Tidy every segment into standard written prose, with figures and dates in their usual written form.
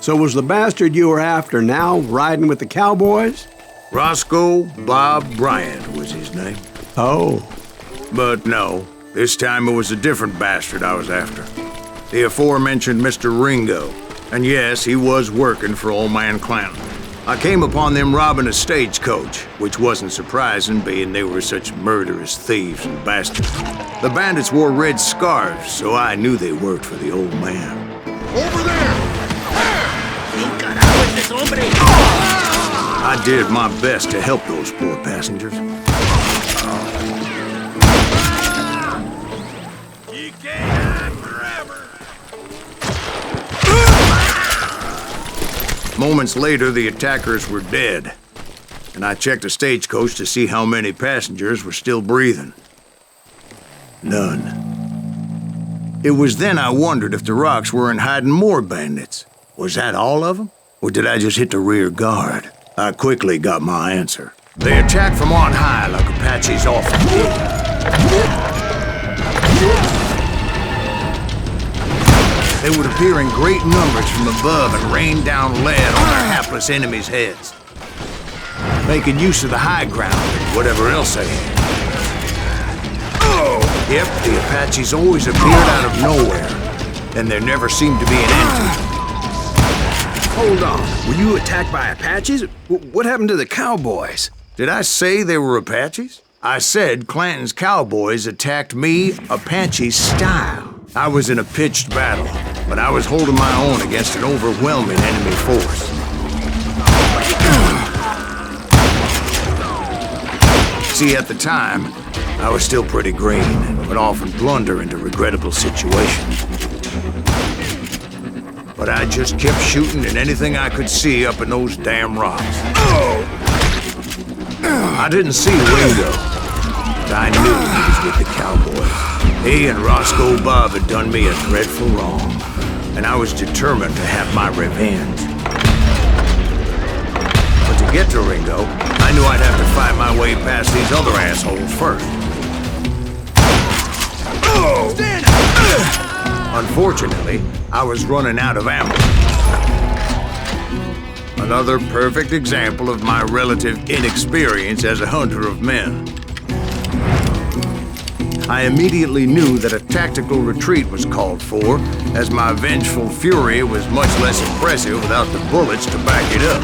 So was the bastard you were after now riding with the cowboys? Roscoe Bob Bryant was his name. Oh. But no, this time it was a different bastard I was after. The aforementioned Mr. Ringo. And yes, he was working for old man Clanton. I came upon them robbing a stagecoach, which wasn't surprising, being they were such murderous thieves and bastards. The bandits wore red scarves, so I knew they worked for the old man. Over there! I did my best to help those poor passengers. You can't hide forever! Moments later, the attackers were dead, and I checked the stagecoach to see how many passengers were still breathing. None. It was then I wondered if the rocks weren't hiding more bandits. Was that all of them? Or did I just hit the rear guard? I quickly got my answer. They attacked from on high like Apaches often did. They would appear in great numbers from above and rain down lead on their hapless enemies' heads, making use of the high ground and whatever else they had. Yep, the Apaches always appeared out of nowhere, and there never seemed to be an end to them. Hold on. Were you attacked by Apaches? What happened to the cowboys? Did I say they were Apaches? I said Clanton's cowboys attacked me Apache style. I was in a pitched battle, but I was holding my own against an overwhelming enemy force. See, at the time, I was still pretty green and would often blunder into regrettable situations. But I just kept shooting at anything I could see up in those damn rocks. I didn't see Ringo, but I knew he was with the cowboys. He and Roscoe Bob had done me a dreadful wrong, and I was determined to have my revenge. But to get to Ringo, I knew I'd have to fight my way past these other assholes first. Stand up! Unfortunately, I was running out of ammo. Another perfect example of my relative inexperience as a hunter of men. I immediately knew that a tactical retreat was called for, as my vengeful fury was much less impressive without the bullets to back it up.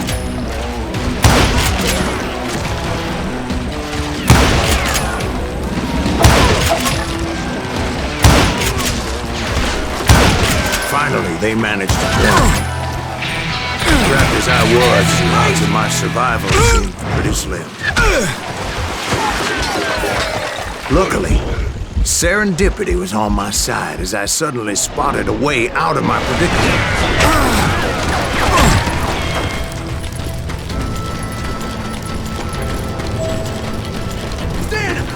Finally, they managed to pull. Trapped as I was, the odds of my survival seemed pretty slim. Luckily, serendipity was on my side as I suddenly spotted a way out of my predicament.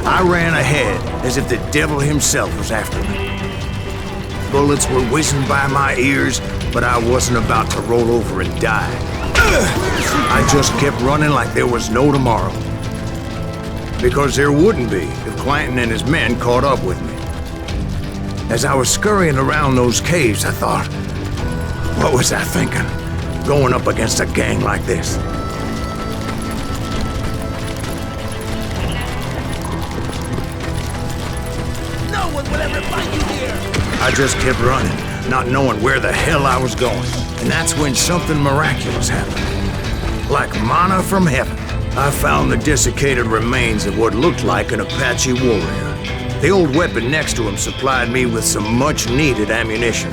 I ran ahead as if the devil himself was after me. Bullets were whizzing by my ears, but I wasn't about to roll over and die. I just kept running like there was no tomorrow. Because there wouldn't be if Clanton and his men caught up with me. As I was scurrying around those caves, I thought, what was I thinking? Going up against a gang like this? No one will ever find you here! I just kept running, not knowing where the hell I was going. And that's when something miraculous happened. Like manna from heaven, I found the desiccated remains of what looked like an Apache warrior. The old weapon next to him supplied me with some much-needed ammunition.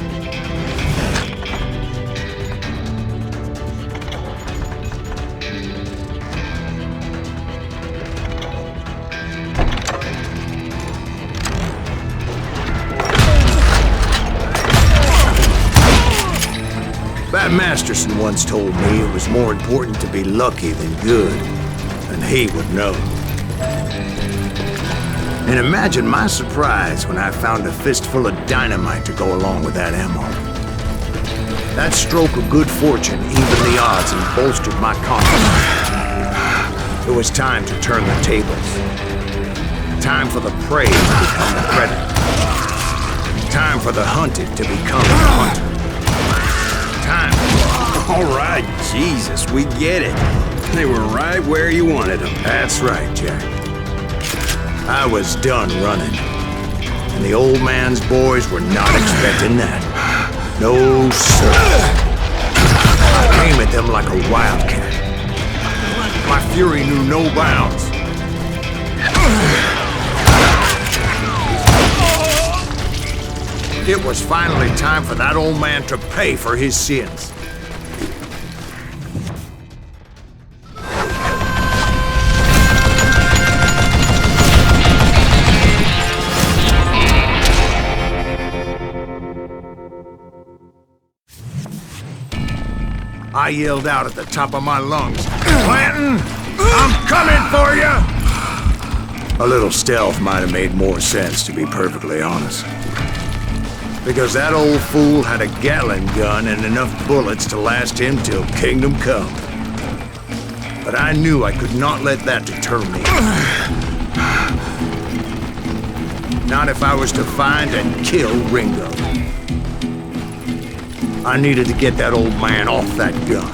Bat Masterson once told me it was more important to be lucky than good, and he would know. And imagine my surprise when I found a fistful of dynamite to go along with that ammo. That stroke of good fortune evened the odds and bolstered my confidence. It was time to turn the tables. Time for the prey to become the predator. Time for the hunted to become the hunter. Jesus, we get it. They were right where you wanted them. That's right, Jack. I was done running. And the old man's boys were not expecting that. No, sir. I came at them like a wildcat. My fury knew no bounds. It was finally time for that old man to pay for his sins. I yelled out at the top of my lungs, "Clanton, I'm coming for you!" A little stealth might have made more sense, to be perfectly honest. Because that old fool had a Gatling gun and enough bullets to last him till kingdom come. But I knew I could not let that deter me. Not if I was to find and kill Ringo. I needed to get that old man off that gun.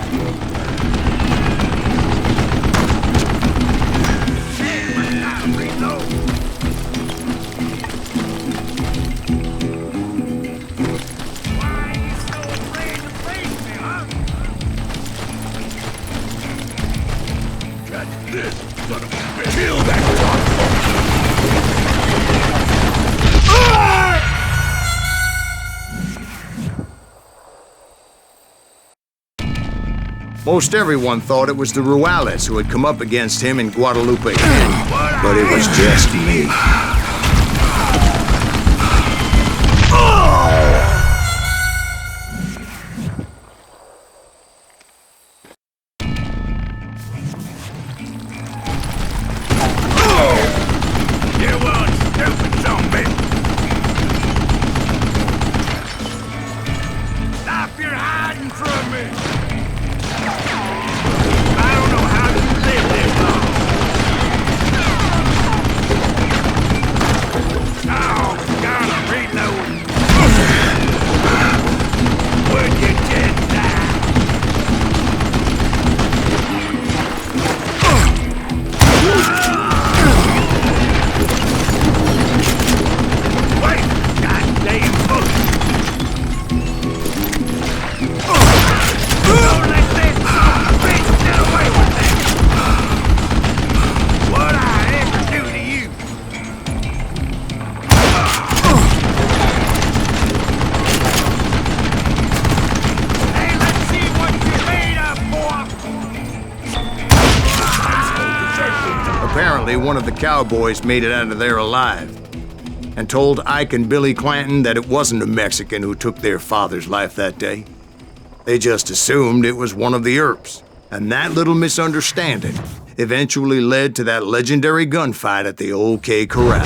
Kill that son. Most everyone thought it was the Ruales who had come up against him in Guadalupe Canyon, but it was just me. You one stupid zombie. Stop your hiding from me. I don't know how you live this long. Oh, gotta reload. Would you just die? Wait, goddamn bullet. Don't let that son of a bitch get away with that. What'd I ever do to you? Hey, let's see what you're made of, boy. Apparently, one of the cowboys made it out of there alive and told Ike and Billy Clanton that it wasn't a Mexican who took their father's life that day. They just assumed it was one of the Earps, and that little misunderstanding eventually led to that legendary gunfight at the OK Corral.